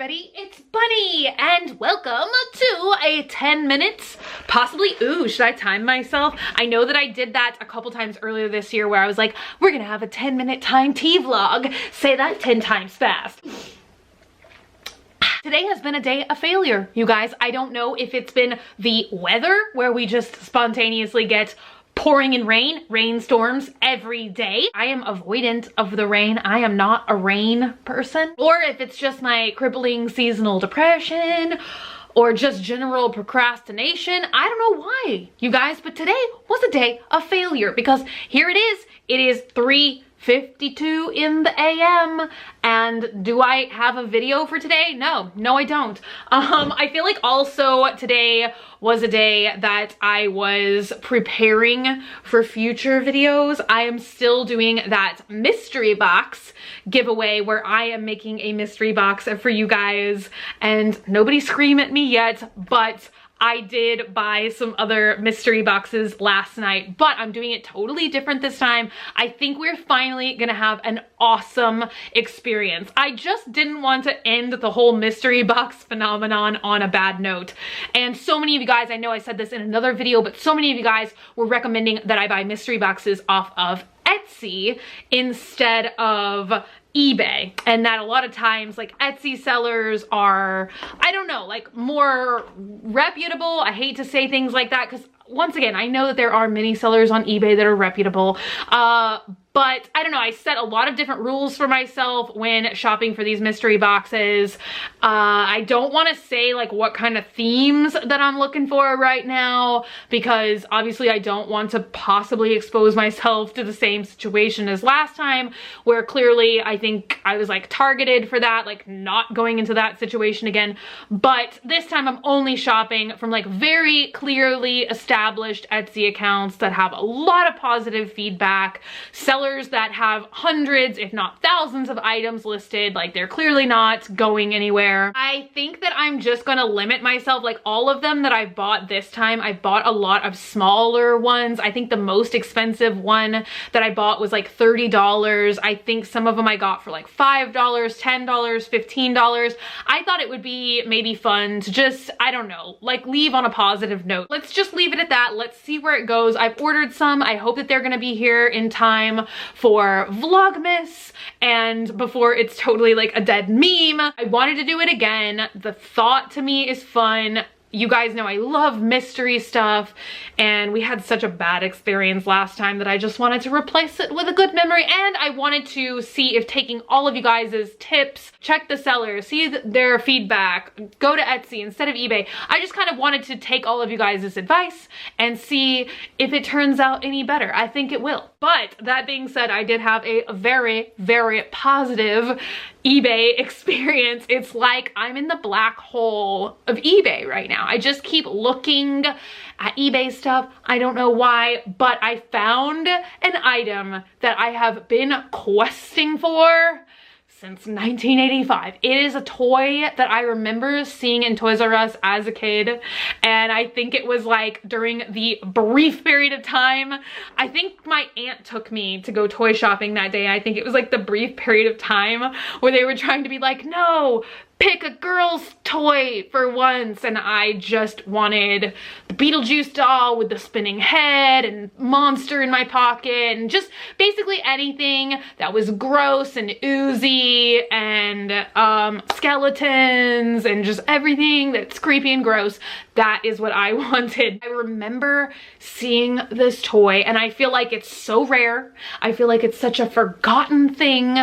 everybody, it's Bunny and welcome to a 10 minutes, possibly, ooh, should I time myself? I know that I did that a couple times earlier this year where I was like, we're gonna have a 10-minute time tea vlog. Say that 10 times fast. Today has been a day of failure, you guys. I don't know if it's been the weather where we just spontaneously get pouring in rainstorms every day. I am avoidant of the rain. I am not a rain person. Or if it's just my crippling seasonal depression or just general procrastination. I don't know why, you guys, but today was a day of failure because here it is. It is 3:52 in the AM. And do I have a video for today? No, I don't. I feel like also today was a day that I was preparing for future videos. I am still doing that mystery box giveaway where I am making a mystery box for you guys, and nobody scream at me yet, but I did buy some other mystery boxes last night, but I'm doing it totally different this time. I think we're finally gonna have an awesome experience. I just didn't want to end the whole mystery box phenomenon on a bad note. And so many of you guys, I know I said this in another video, but so many of you guys were recommending that I buy mystery boxes off of Etsy instead of eBay, and that a lot of times like Etsy sellers are, I don't know, like more reputable. I hate to say things like that because once again, I know that there are many sellers on eBay that are reputable, but I don't know, I set a lot of different rules for myself when shopping for these mystery boxes. I don't want to say like what kind of themes that I'm looking for right now because obviously I don't want to possibly expose myself to the same situation as last time where clearly I think I was like targeted for that, like not going into that situation again. But this time I'm only shopping from like very clearly established Etsy accounts that have a lot of positive feedback, sellers that have hundreds if not thousands of items listed, like they're clearly not going anywhere. I think that I'm just gonna limit myself, like all of them that I've bought this time, I bought a lot of smaller ones. I think the most expensive one that I bought was like $30. I think some of them I got for like $5, $10, $15. I thought it would be maybe fun to just, I don't know, like leave on a positive note. Let's just leave it at that. Let's see where it goes. I've ordered some. I hope that they're gonna be here in time for Vlogmas and before it's totally like a dead meme. I wanted to do it again. The thought to me is fun. You guys know I love mystery stuff, and we had such a bad experience last time that I just wanted to replace it with a good memory, and I wanted to see if taking all of you guys' tips, check the sellers, see their feedback, go to Etsy instead of eBay. I just kind of wanted to take all of you guys' advice and see if it turns out any better. I think it will. But that being said, I did have a very, very positive eBay experience. It's like I'm in the black hole of eBay right now. I just keep looking at eBay stuff. I don't know why, but I found an item that I have been questing for since 1985. It is a toy that I remember seeing in Toys R Us as a kid, and I think it was like during the brief period of time. I think my aunt took me to go toy shopping that day. I think it was like the brief period of time where they were trying to be like, no, pick a girl's toy for once, and I just wanted the Beetlejuice doll with the spinning head and monster in my pocket and just basically anything that was gross and oozy and skeletons and just everything that's creepy and gross. That is what I wanted. I remember seeing this toy and I feel like it's so rare. I feel like it's such a forgotten thing.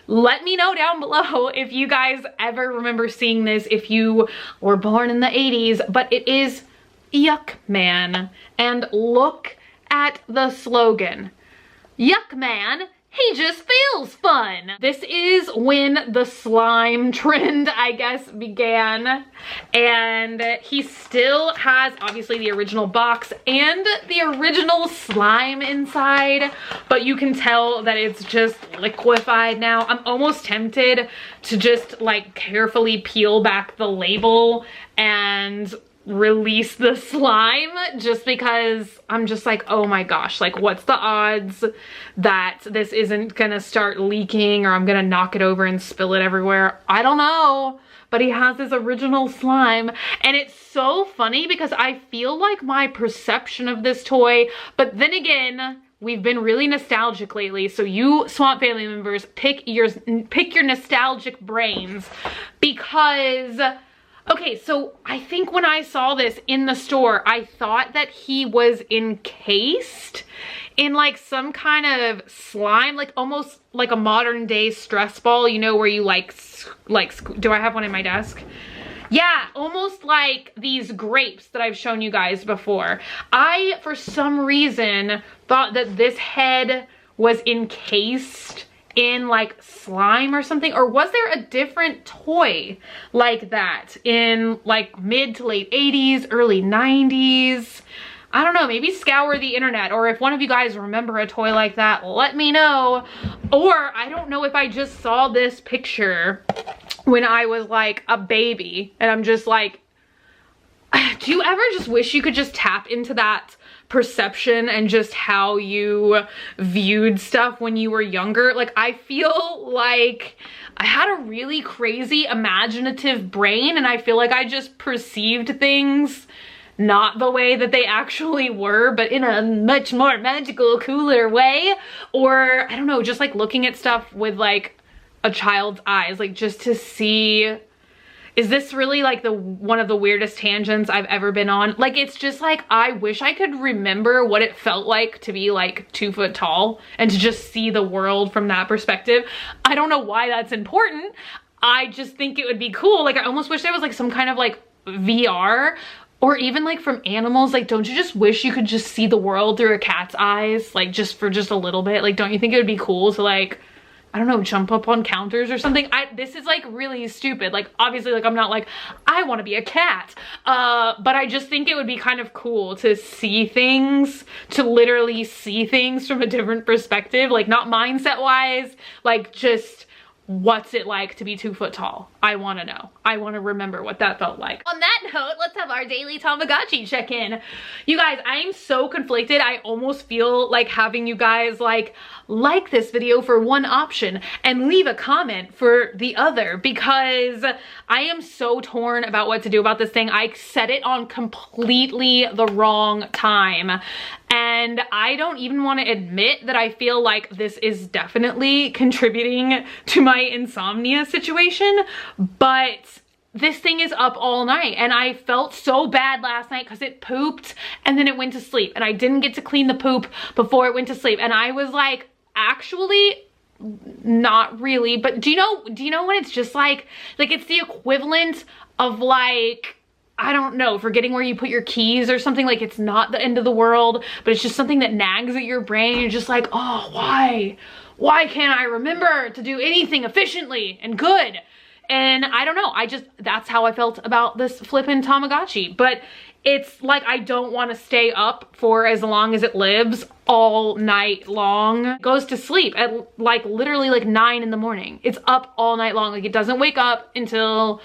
Let me know down below if you guys ever remember seeing this, if you were born in the 80s, but it is Yuck Man. And look at the slogan. Yuck Man, he just feels fun. This is when the slime trend, I guess, began. And he still has obviously the original box and the original slime inside, but you can tell that it's just liquefied now. I'm almost tempted to just like carefully peel back the label and release the slime just because I'm just like, oh my gosh, like what's the odds that this isn't gonna start leaking or I'm gonna knock it over and spill it everywhere? I don't know. But he has this original slime, and it's so funny because I feel like my perception of this toy, but then again, we've been really nostalgic lately, so you Swamp family members, pick your nostalgic brains, because okay, so I think when I saw this in the store, I thought that he was encased in like some kind of slime, like almost like a modern day stress ball, you know, where you do I have one in my desk? Yeah, almost like these grapes that I've shown you guys before. I, for some reason, thought that this head was encased in like slime or something, or was there a different toy like that in like mid to late 80s, early 90s? I don't know, maybe scour the internet, or if one of you guys remember a toy like that, let me know. Or I don't know if I just saw this picture when I was like a baby and I'm just like, do you ever just wish you could just tap into that perception and just how you viewed stuff when you were younger? Like, I feel like I had a really crazy imaginative brain, and I feel like I just perceived things not the way that they actually were, but in a much more magical, cooler way. Or I don't know, just like looking at stuff with like a child's eyes, like just to see, is this really like one of the weirdest tangents I've ever been on? Like, it's just like, I wish I could remember what it felt like to be like 2 foot tall and to just see the world from that perspective. I don't know why that's important. I just think it would be cool. Like, I almost wish there was like some kind of like VR, or even like from animals. Like, don't you just wish you could just see the world through a cat's eyes, like just for just a little bit? Like, don't you think it would be cool to like, I don't know, jump up on counters or something? This is like really stupid. Like, obviously, like I'm not like, I want to be a cat. But I just think it would be kind of cool to see things, to literally see things from a different perspective. Like, not mindset wise, like just what's it like to be 2 foot tall? I want to know. I want to remember what that felt like. On that note, let's have our daily Tamagotchi check-in. You guys, I am so conflicted. I almost feel like having you guys like this video for one option and leave a comment for the other, because I am so torn about what to do about this thing. I set it on completely the wrong time, and I don't even want to admit that I feel like this is definitely contributing to my insomnia situation, but this thing is up all night, and I felt so bad last night because it pooped and then it went to sleep, and I didn't get to clean the poop before it went to sleep, and I was like, actually not really. But do you know when it's just like it's the equivalent of like, I don't know, forgetting where you put your keys or something? Like, it's not the end of the world, but it's just something that nags at your brain. You're just like, oh, why can't I remember to do anything efficiently and good? And I don't know, that's how I felt about this flippin' Tamagotchi. But it's like, I don't want to stay up for as long as it lives all night long. It goes to sleep at like literally like 9 in the morning. It's up all night long. Like, it doesn't wake up until,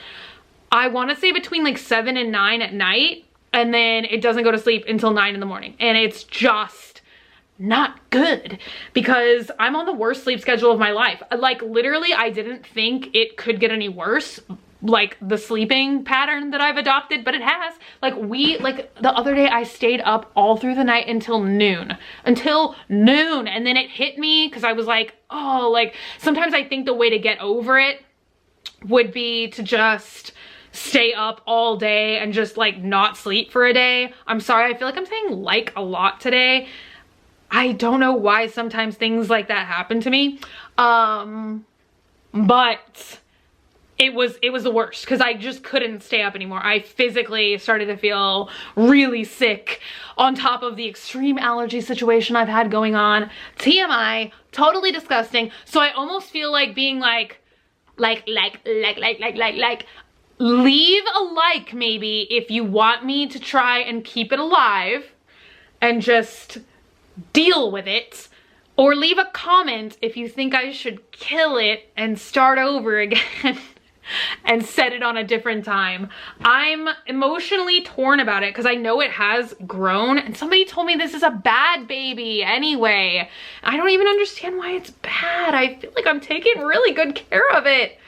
I want to say, between like 7 and 9 at night, and then it doesn't go to sleep until 9 in the morning. And it's just not good, because I'm on the worst sleep schedule of my life. Like, literally, I didn't think it could get any worse, like the sleeping pattern that I've adopted, but it has. Like, the other day I stayed up all through the night until noon, and then it hit me because I was like, oh, like sometimes I think the way to get over it would be to just stay up all day and just like not sleep for a day. I'm sorry, I feel like I'm saying like a lot today. I don't know why sometimes things like that happen to me. But it was the worst, because I just couldn't stay up anymore. I physically started to feel really sick, on top of the extreme allergy situation I've had going on. TMI, totally disgusting. So I almost feel like being like, leave a like maybe if you want me to try and keep it alive and just deal with it, or leave a comment if you think I should kill it and start over again. and set it on a different time. I'm emotionally torn about it because I know it has grown, and somebody told me this is a bad baby anyway. I don't even understand why it's bad. I feel like I'm taking really good care of it.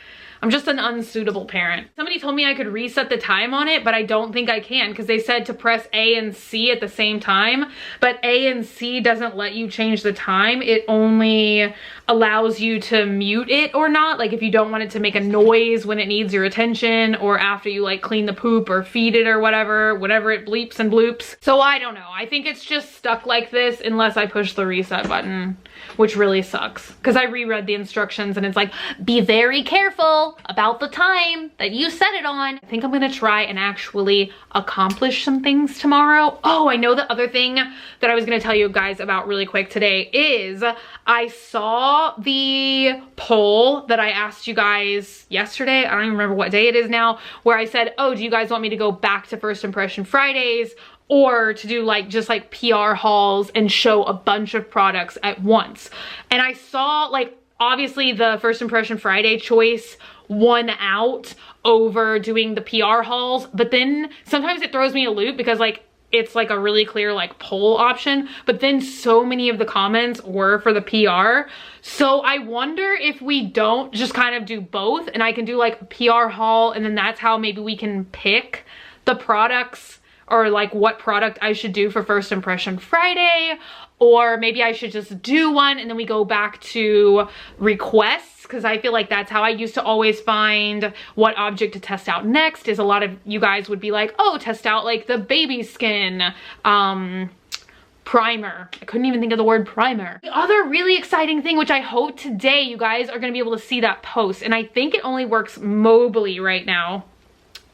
I'm just an unsuitable parent. Somebody told me I could reset the time on it, but I don't think I can because they said to press A and C at the same time, but A and C doesn't let you change the time. It only allows you to mute it or not. Like if you don't want it to make a noise when it needs your attention, or after you like clean the poop or feed it or whatever it bleeps and bloops. So I don't know. I think it's just stuck like this unless I push the reset button, which really sucks because I reread the instructions and it's like, be very careful about the time that you set it on. I think I'm gonna try and actually accomplish some things tomorrow. Oh, I know the other thing that I was gonna tell you guys about really quick today is I saw the poll that I asked you guys yesterday. I don't even remember what day it is now, where I said, oh, do you guys want me to go back to First Impression Fridays or to do like just like PR hauls and show a bunch of products at once? And I saw like obviously the First Impression Friday choice won out over doing the PR hauls, but then sometimes it throws me a loop because like it's like a really clear like poll option, but then so many of the comments were for the PR. So I wonder if we don't just kind of do both and I can do like a PR haul, and then that's how maybe we can pick the products or like what product I should do for First Impression Friday, or maybe I should just do one and then we go back to requests, because I feel like that's how I used to always find what object to test out next. Is a lot of you guys would be like, oh, test out like the baby skin primer. I couldn't even think of the word primer. The other really exciting thing, which I hope today you guys are gonna be able to see that post, and I think it only works mobily right now,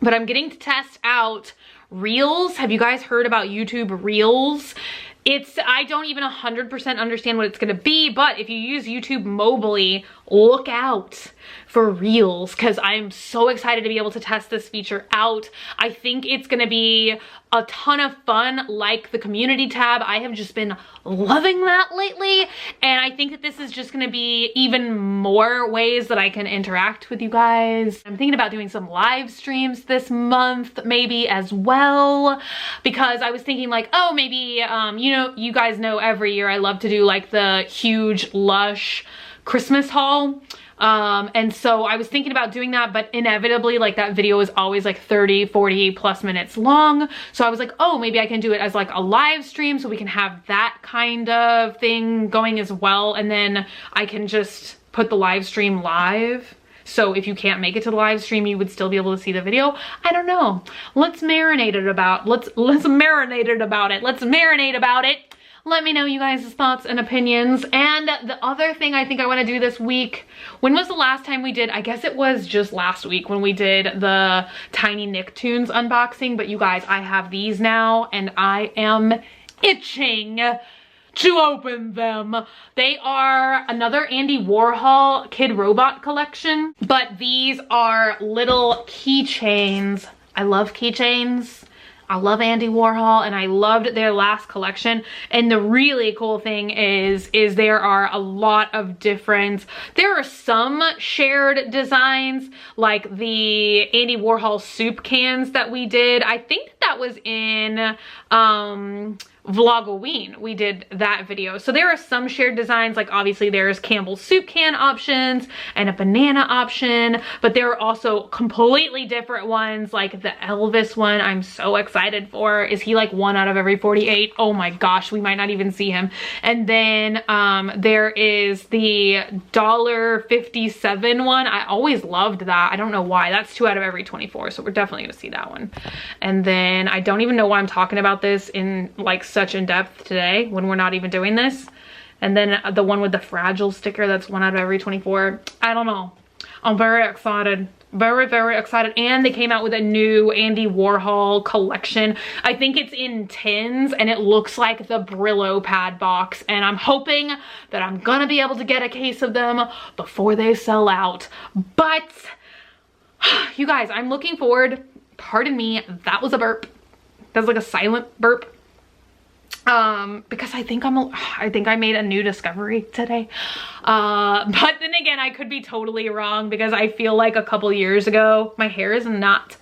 but I'm getting to test out Reels. Have you guys heard about YouTube Reels? I don't even 100% understand what it's gonna be, but if you use YouTube mobily, look out for Reels, because I'm so excited to be able to test this feature out. I think it's gonna be a ton of fun, like the community tab. I have just been loving that lately, and I think that this is just gonna be even more ways that I can interact with you guys. I'm thinking about doing some live streams this month maybe as well, because I was thinking like, oh, maybe you know, you guys know every year I love to do like the huge Lush Christmas haul. And so I was thinking about doing that, but inevitably like that video is always like 30, 40 plus minutes long. So I was like, oh, maybe I can do it as like a live stream so we can have that kind of thing going as well. And then I can just put the live stream live. So if you can't make it to the live stream, you would still be able to see the video. I don't know. Let's marinate about it. Let me know you guys' thoughts and opinions. And the other thing I think I want to do this week, when was the last time we did, I guess it was just last week when we did the Tiny Nicktoons unboxing, but you guys, I have these now and I am itching to open them. They are another Andy Warhol Kid Robot collection, but these are little keychains. I love keychains. I love Andy Warhol and I loved their last collection. And the really cool thing is there are a lot of different, there are some shared designs, like the Andy Warhol soup cans that we did. I think that was in Vlogoween, we did that video. So there are some shared designs, like obviously there's Campbell's soup can options and a banana option, but there are also completely different ones, like the Elvis one I'm so excited for. Is he like 1 out of every 48? Oh my gosh, we might not even see him. And then there is the $1.57 one. I always loved that. I don't know why. That's 2 out of every 24, so we're definitely gonna see that one. And then I don't even know why I'm talking about this in like such in depth today when we're not even doing this. And then the one with the fragile sticker, that's 1 out of every 24. I don't know. I'm very excited. Very, very excited. And they came out with a new Andy Warhol collection. I think it's in tins and it looks like the Brillo pad box. And I'm hoping that I'm gonna be able to get a case of them before they sell out. But you guys, I'm looking forward. Pardon me, that was a burp. That was like a silent burp. because I think I made a new discovery today. But then again, I could be totally wrong because I feel like a couple years ago, my hair is not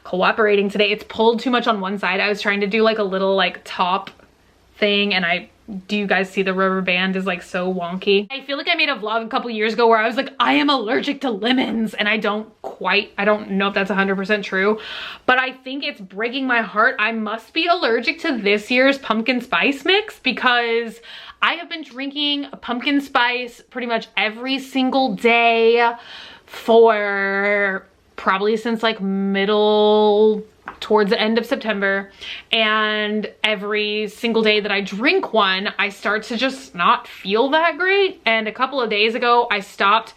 cooperating today. It's pulled too much on one side. I was trying to do like a little like top thing, and do you guys see the rubber band is like so wonky? I feel like I made a vlog a couple years ago where I was like, I am allergic to lemons, and I don't know if that's 100% true, but I think it's breaking my heart. I must be allergic to this year's pumpkin spice mix because I have been drinking pumpkin spice pretty much every single day for probably since like towards the end of September, and every single day that I drink one, I start to just not feel that great. And a couple of days ago, I stopped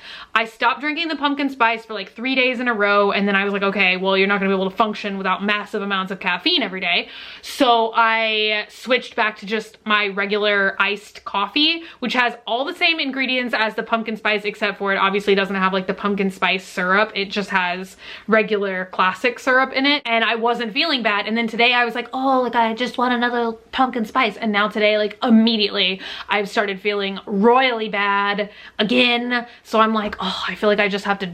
drinking the pumpkin spice for like 3 days in a row, and then I was like, okay, well, you're not gonna be able to function without massive amounts of caffeine every day. So I switched back to just my regular iced coffee, which has all the same ingredients as the pumpkin spice, except for it obviously doesn't have like the pumpkin spice syrup. It just has regular classic syrup in it, and I wasn't feeling bad. And then today I was like, oh, like I just want another pumpkin spice. And now today, like immediately I've started feeling royally bad again. So I'm like, oh, I feel like I just have to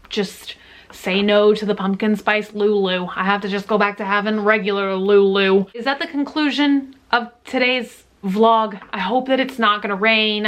just say no to the pumpkin spice Lulu. I have to just go back to having regular Lulu. Is that the conclusion of today's vlog? I hope that it's not gonna rain.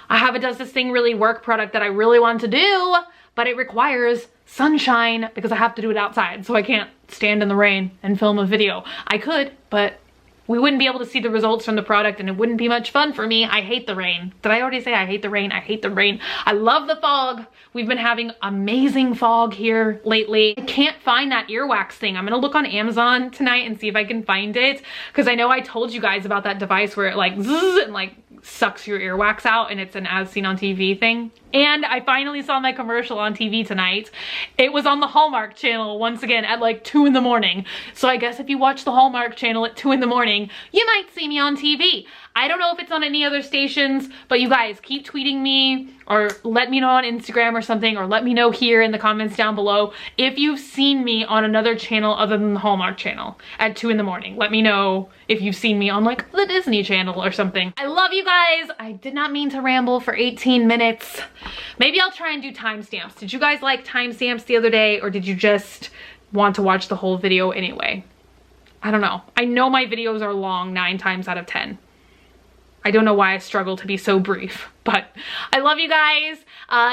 I have a Does This Thing Really Work product that I really want to do, but it requires sunshine because I have to do it outside, so I can't stand in the rain and film a video. I could, but we wouldn't be able to see the results from the product, and it wouldn't be much fun for me. I hate the rain. Did I already say I hate the rain? I hate the rain. I love the fog. We've been having amazing fog here lately. I can't find that earwax thing. I'm gonna look on Amazon tonight and see if I can find it, because I know I told you guys about that device where it like zzz and like sucks your earwax out, and it's an as seen on TV thing. And I finally saw my commercial on TV tonight. It was on the Hallmark channel once again at like 2 in the morning. So I guess if you watch the Hallmark channel at 2 in the morning, you might see me on TV. I don't know if it's on any other stations, but you guys keep tweeting me or let me know on Instagram or something, or let me know here in the comments down below if you've seen me on another channel other than the Hallmark channel at 2 in the morning. Let me know if you've seen me on like the Disney Channel or something. I love you guys. I did not mean to ramble for 18 minutes. Maybe I'll try and do timestamps. Did you guys like timestamps the other day, or did you just want to watch the whole video anyway? I don't know. I know my videos are long 9 times out of 10. I don't know why I struggle to be so brief, but I love you guys.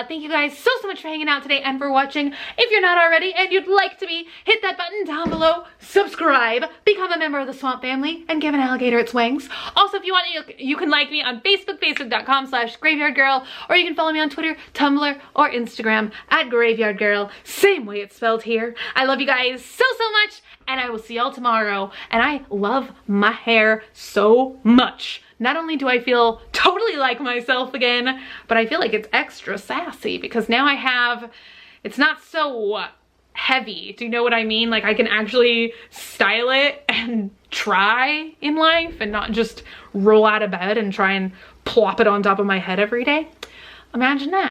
Thank you guys so much for hanging out today and for watching. If you're not already and you'd like to be, hit that button down below, subscribe, become a member of the Swamp Family, and give an alligator its wings. Also, if you want, you can like me on Facebook, facebook.com/graveyardgirl, or you can follow me on Twitter, Tumblr, or Instagram at graveyardgirl, same way it's spelled here. I love you guys so much, and I will see y'all tomorrow. And I love my hair so much. Not only do I feel totally like myself again, but I feel like it's extra sassy because now it's not so heavy. Do you know what I mean? Like I can actually style it and try in life and not just roll out of bed and try and plop it on top of my head every day. Imagine that.